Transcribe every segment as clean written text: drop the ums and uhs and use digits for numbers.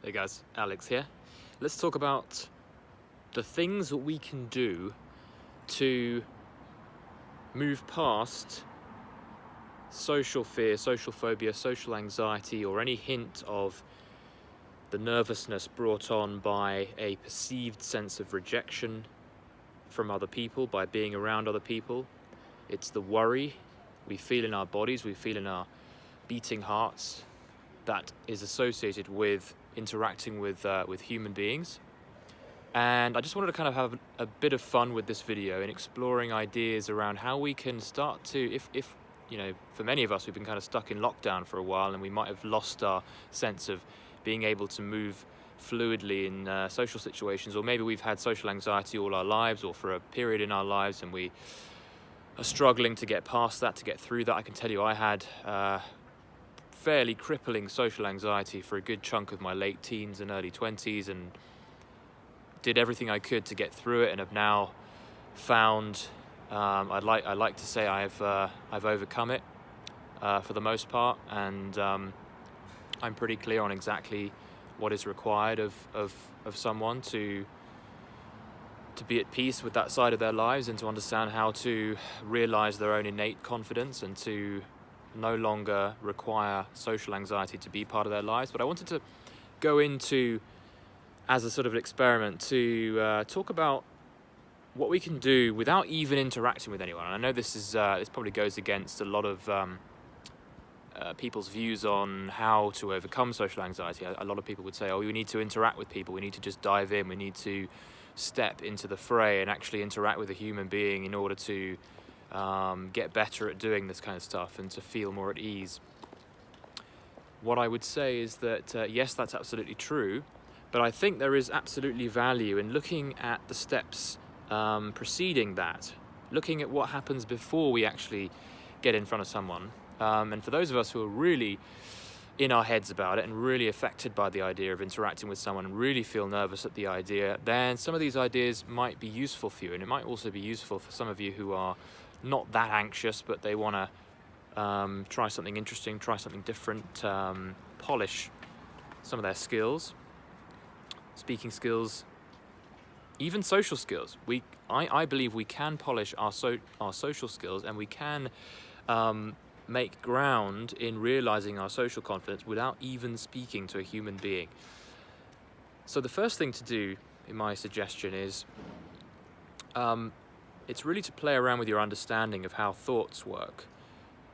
Hey guys, Alex here. Let's talk about the things that we can do to move past social fear, social phobia, social anxiety, or any hint of the nervousness brought on by a perceived sense of rejection from other people, by being around other people. It's the worry we feel in our bodies, we feel in our beating hearts, that is associated with interacting with human beings. And I just wanted to kind of have a bit of fun with this video in exploring ideas around how we can start to, if you know, for many of us, we've been kind of stuck in lockdown for a while and we might have lost our sense of being able to move fluidly in social situations, or maybe we've had social anxiety all our lives or for a period in our lives and we are struggling to get past that, to get through that. I can tell you I had fairly crippling social anxiety for a good chunk of my late teens and early 20s, and did everything I could to get through it, and have now found I'd like to say I've overcome it for the most part, and I'm pretty clear on exactly what is required of someone to be at peace with that side of their lives, and to understand how to realize their own innate confidence and to no longer require social anxiety to be part of their lives. But I wanted to go into, as a sort of experiment, to talk about what we can do without even interacting with anyone. And I know this probably goes against a lot of people's views on how to overcome social anxiety. A lot of people would say, oh, we need to interact with people, we need to just dive in, we need to step into the fray and actually interact with a human being in order to get better at doing this kind of stuff and to feel more at ease. What I would say is that yes, that's absolutely true, but I think there is absolutely value in looking at the steps preceding that, looking at what happens before we actually get in front of someone. And for those of us who are really in our heads about it and really affected by the idea of interacting with someone and really feel nervous at the idea, then some of these ideas might be useful for you. And it might also be useful for some of you who are not that anxious, but they want to try something interesting, try something different, polish some of their skills, speaking skills, even social skills. I believe we can polish our social skills, and we can make ground in realizing our social confidence without even speaking to a human being. So the first thing to do, in my suggestion, is it's really to play around with your understanding of how thoughts work.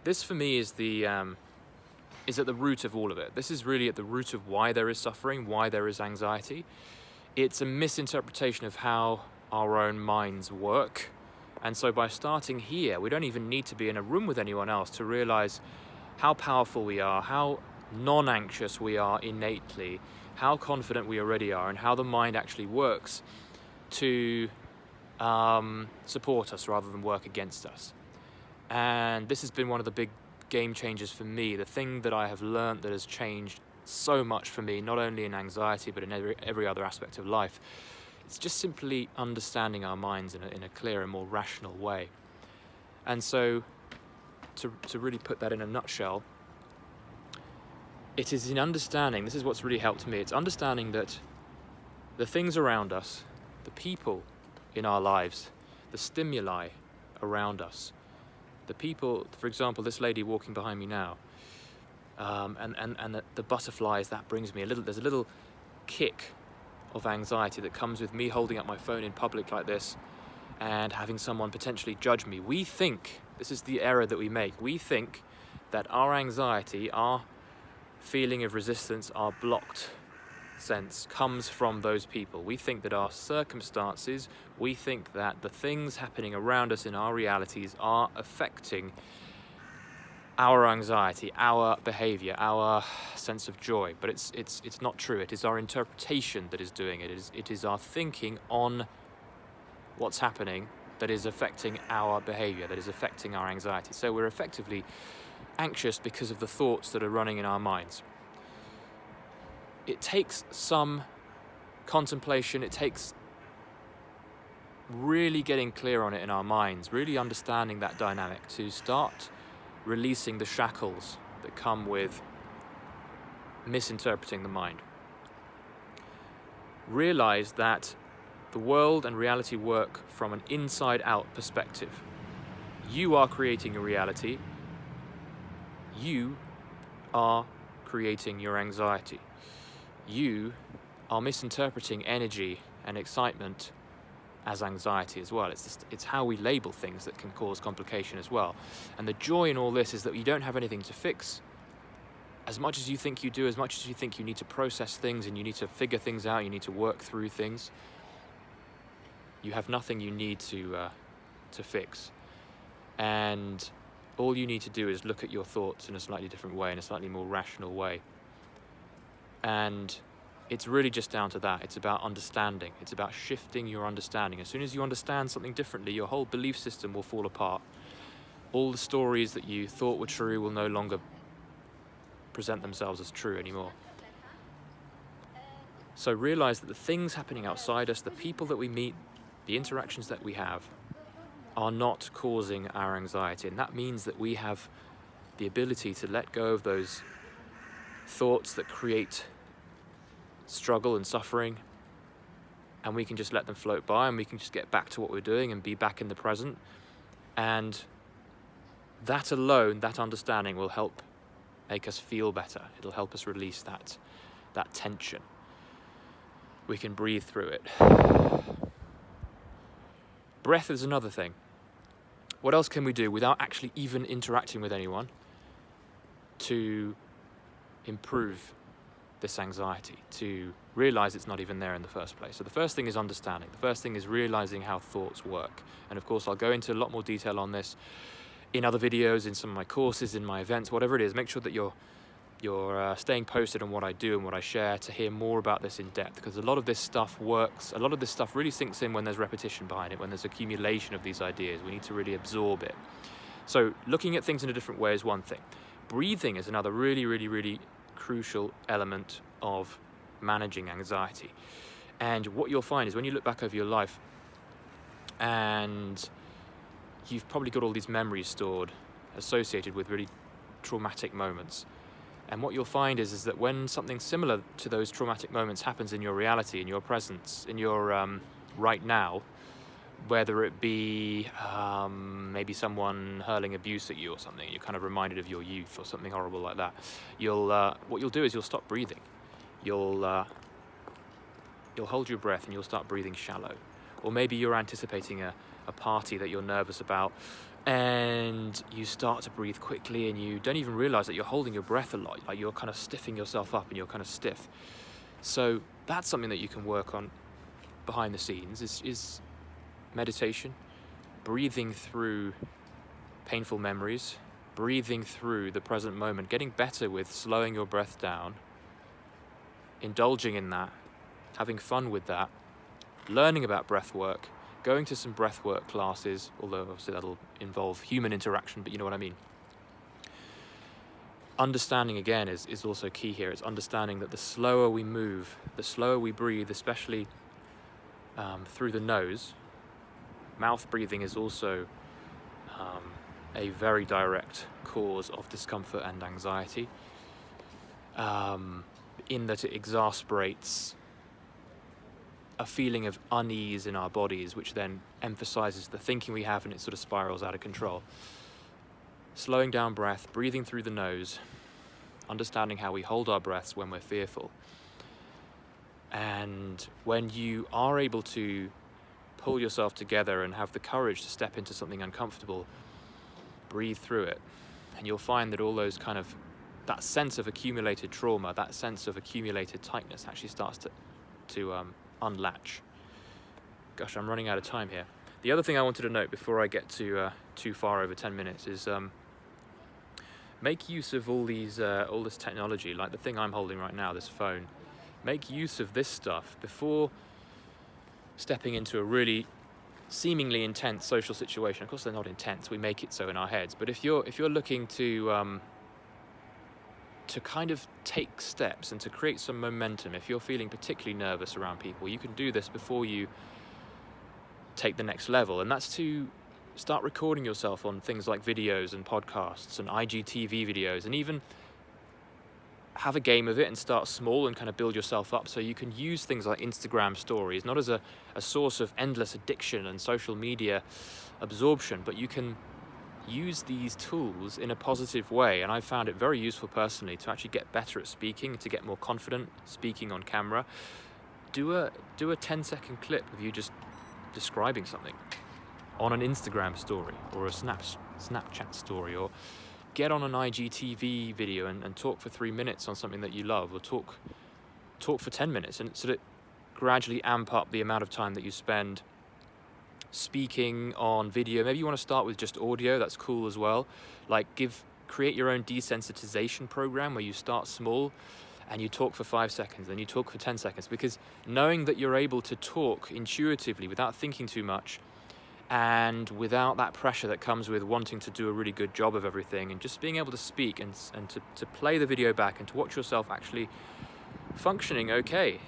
This, for me, is at the root of all of it. This is really at the root of why there is suffering, why there is anxiety. It's a misinterpretation of how our own minds work. And so by starting here, we don't even need to be in a room with anyone else to realize how powerful we are, how non-anxious we are innately, how confident we already are, and how the mind actually works to support us rather than work against us. And this has been one of the big game changers for me, the thing that I have learned that has changed so much for me, not only in anxiety but in every other aspect of life. It's just simply understanding our minds in a clearer, more rational way. And so to really put that in a nutshell, it is in understanding, this is what's really helped me, it's understanding that the things around us, the people in our lives, the stimuli around us, the people, for example, this lady walking behind me now, and the butterflies that brings me, there's a little kick of anxiety that comes with me holding up my phone in public like this and having someone potentially judge me. We think, this is the error that we make, we think that our anxiety, our feeling of resistance, our blocked sense comes from those people. We think that our circumstances, we think that the things happening around us in our realities are affecting our anxiety, our behavior, our sense of joy. But it's not true. It is our interpretation that is doing it. It is our thinking on what's happening that is affecting our behavior, that is affecting our anxiety. So we're effectively anxious because of the thoughts that are running in our minds. It takes some contemplation, it takes really getting clear on it in our minds, really understanding that dynamic to start releasing the shackles that come with misinterpreting the mind. realize that the world and reality work from an inside-out perspective. You are creating a reality. You are creating your anxiety. You are misinterpreting energy and excitement as anxiety as well. It's how we label things that can cause complication as well. And the joy in all this is that you don't have anything to fix. As much as you think you do, as much as you think you need to process things and you need to figure things out, you need to work through things, you have nothing you need to fix. And all you need to do is look at your thoughts in a slightly different way, in a slightly more rational way. And it's really just down to that. It's about understanding. It's about shifting your understanding. As soon as you understand something differently, your whole belief system will fall apart. All the stories that you thought were true will no longer present themselves as true anymore. So realize that the things happening outside us, the people that we meet, the interactions that we have, are not causing our anxiety. And that means that we have the ability to let go of those thoughts that create struggle and suffering, and we can just let them float by, and we can just get back to what we're doing and be back in the present. And that alone, that understanding, will help make us feel better. It'll help us release that tension. We can breathe through it. Breath is another thing. What else can we do without actually even interacting with anyone to improve this anxiety, to realize it's not even there in the first place? So the first thing is understanding. The first thing is realizing how thoughts work. And of course, I'll go into a lot more detail on this in other videos, in some of my courses, in my events, whatever it is. Make sure that you're staying posted on what I do and what I share to hear more about this in depth, because a lot of this stuff works. A lot of this stuff really sinks in when there's repetition behind it, when there's accumulation of these ideas. We need to really absorb it. So looking at things in a different way is one thing. Breathing is another really, really, really crucial element of managing anxiety. And what you'll find is when you look back over your life, and you've probably got all these memories stored associated with really traumatic moments. And what you'll find is that when something similar to those traumatic moments happens in your reality, in your presence, in your right now, whether it be maybe someone hurling abuse at you or something, you're kind of reminded of your youth or something horrible like that, what you'll do is you'll stop breathing. You'll hold your breath and you'll start breathing shallow. Or maybe you're anticipating a party that you're nervous about, and you start to breathe quickly, and you don't even realize that you're holding your breath a lot. Like, you're kind of stiffing yourself up and you're kind of stiff. So that's something that you can work on behind the scenes, is meditation, breathing through painful memories, breathing through the present moment, getting better with slowing your breath down, indulging in that, having fun with that, learning about breath work, going to some breath work classes, although obviously that'll involve human interaction, but you know what I mean. Understanding, again, is also key here. It's understanding that the slower we move, the slower we breathe, especially through the nose. Mouth breathing is also a very direct cause of discomfort and anxiety, in that it exasperates a feeling of unease in our bodies, which then emphasizes the thinking we have, and it sort of spirals out of control. Slowing down breath, breathing through the nose, understanding how we hold our breaths when we're fearful. And when you are able to pull yourself together and have the courage to step into something uncomfortable, breathe through it, and you'll find that all those kind of, that sense of accumulated trauma, that sense of accumulated tightness actually starts to unlatch. Gosh, I'm running out of time here. The other thing I wanted to note before I get to too far over 10 minutes is make use of all this technology, like the thing I'm holding right now, this phone. Make use of this stuff before stepping into a really seemingly intense social situation. Of course, they're not intense. We make it so in our heads. But if you're looking to kind of take steps and to create some momentum, if you're feeling particularly nervous around people, you can do this before you take the next level. And that's to start recording yourself on things like videos and podcasts and IGTV videos, and even have a game of it and start small and kind of build yourself up, so you can use things like Instagram stories, not as a source of endless addiction and social media absorption, but you can use these tools in a positive way. And I found it very useful personally to actually get better at speaking, to get more confident speaking on camera. Do a 10-second clip of you just describing something on an Instagram story or a Snapchat story, or get on an IGTV video and talk for 3 minutes on something that you love, or talk for 10 minutes, and sort of gradually amp up the amount of time that you spend speaking on video. Maybe you want to start with just audio, that's cool as well. Like create your own desensitization program where you start small and you talk for 5 seconds, then you talk for 10 seconds, because knowing that you're able to talk intuitively without thinking too much, and without that pressure that comes with wanting to do a really good job of everything, and just being able to speak and to play the video back and to watch yourself actually functioning okay,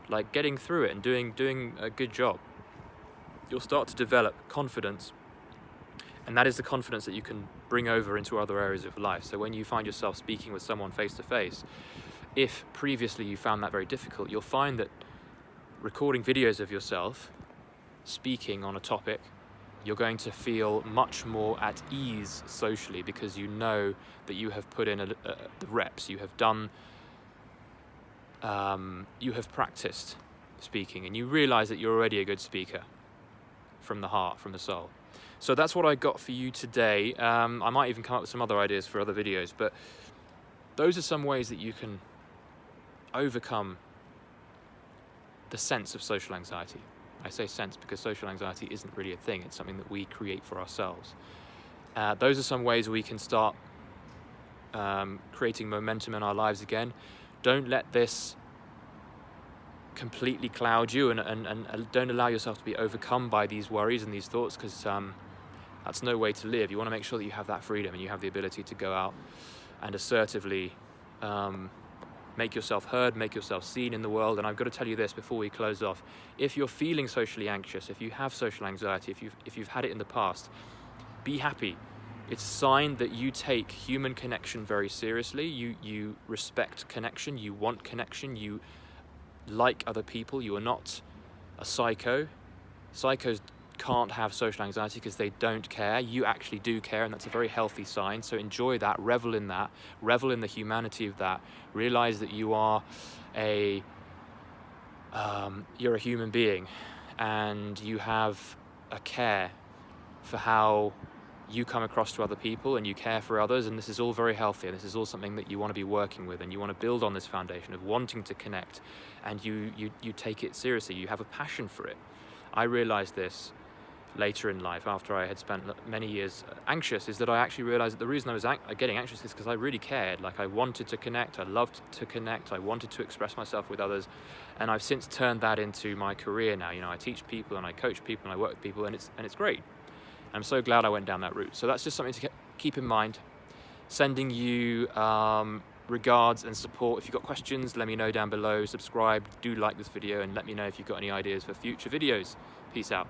like getting through it and doing a good job, you'll start to develop confidence. And that is the confidence that you can bring over into other areas of life. So when you find yourself speaking with someone face to face, if previously you found that very difficult, you'll find that recording videos of yourself speaking on a topic, you're going to feel much more at ease socially, because you know that you have put in the reps, you have done, you have practiced speaking, and you realize that you're already a good speaker from the heart, from the soul. So that's what I got for you today. I might even come up with some other ideas for other videos, but those are some ways that you can overcome the sense of social anxiety. I say sense because social anxiety isn't really a thing, it's something that we create for ourselves. Those are some ways we can start creating momentum in our lives again. Don't let this completely cloud you, and don't allow yourself to be overcome by these worries and these thoughts, because that's no way to live. You want to make sure that you have that freedom and you have the ability to go out and assertively make yourself heard, make yourself seen in the world. And I've got to tell you this before we close off: if you're feeling socially anxious, if you have social anxiety, if you've had it in the past, be happy. It's a sign that you take human connection very seriously. You respect connection, you want connection, you like other people. You are not a psycho. Psychos can't have social anxiety because they don't care. You actually do care, and that's a very healthy sign. So enjoy that, revel in the humanity of that. Realize that you are you're a human being, and you have a care for how you come across to other people, and you care for others, and this is all very healthy, and this is all something that you want to be working with, and you want to build on this foundation of wanting to connect, and you take it seriously. You have a passion for it. I realized this later in life, after I had spent many years anxious, is that I actually realized that the reason I was getting anxious is because I really cared. Like, I wanted to connect, I loved to connect, I wanted to express myself with others, and I've since turned that into my career now. I teach people and I coach people and I work with people, and it's great. I'm so glad I went down that route. So that's just something to keep in mind. Sending you regards and support. If you've got questions, let me know down below. Subscribe, do like this video, and let me know if you've got any ideas for future videos. Peace out.